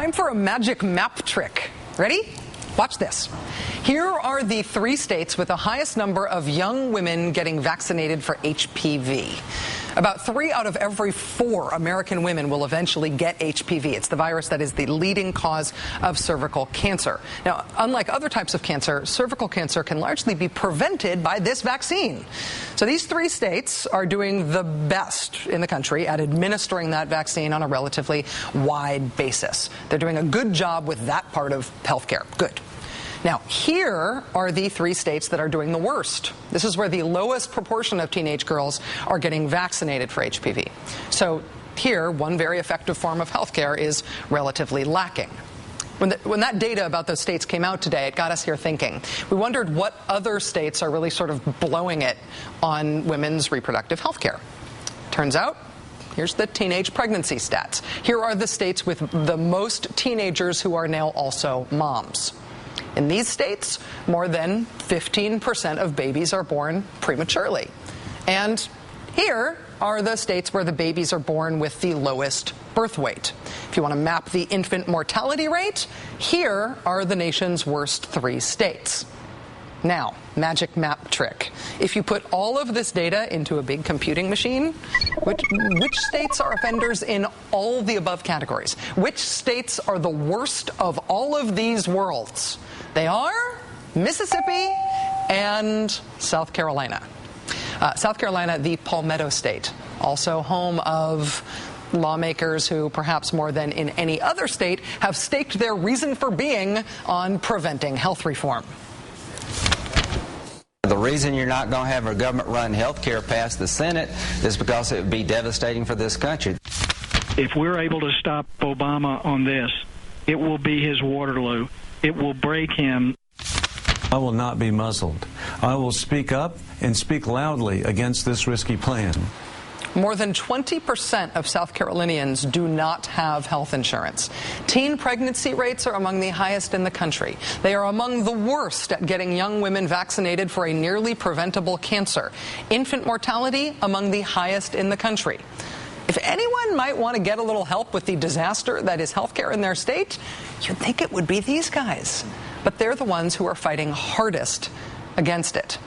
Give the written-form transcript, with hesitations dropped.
Time for a magic map trick. Ready? Watch this. Here are the 3 states with the highest number of young women getting vaccinated for HPV. About 3 out of every 4 American women will eventually get HPV. It's the virus that is the leading cause of cervical cancer. Now, unlike other types of cancer, cervical cancer can largely be prevented by this vaccine. So these 3 states are doing the best in the country at administering that vaccine on a relatively wide basis. They're doing a good job with that part of healthcare. Good. Now, here are the 3 states that are doing the worst. This is where the lowest proportion of teenage girls are getting vaccinated for HPV. So here, one very effective form of healthcare is relatively lacking. When that data about those states came out today, it got us here thinking. We wondered what other states are really sort of blowing it on women's reproductive healthcare. Turns out, here's the teenage pregnancy stats. Here are the states with the most teenagers who are now also moms. In these states, more than 15% of babies are born prematurely. And here are the states where the babies are born with the lowest birth weight. If you want to map the infant mortality rate, here are the nation's worst 3 states. Now, magic map trick. If you put all of this data into a big computing machine, which states are offenders in all the above categories? Which states are the worst of all of these worlds? They are Mississippi and South Carolina. South Carolina, the Palmetto State, also home of lawmakers who, perhaps more than in any other state, have staked their reason for being on preventing health reform. The reason you're not going to have a government-run health care pass the Senate is because it would be devastating for this country. If we're able to stop Obama on this, it will be his Waterloo. It will break him. I will not be muzzled. I will speak up and speak loudly against this risky plan. More than 20% of South Carolinians do not have health insurance. Teen pregnancy rates are among the highest in the country. They are among the worst at getting young women vaccinated for a nearly preventable cancer. Infant mortality among the highest in the country. If anyone might want to get a little help with the disaster that is healthcare in their state, you'd think it would be these guys. But they're the ones who are fighting hardest against it.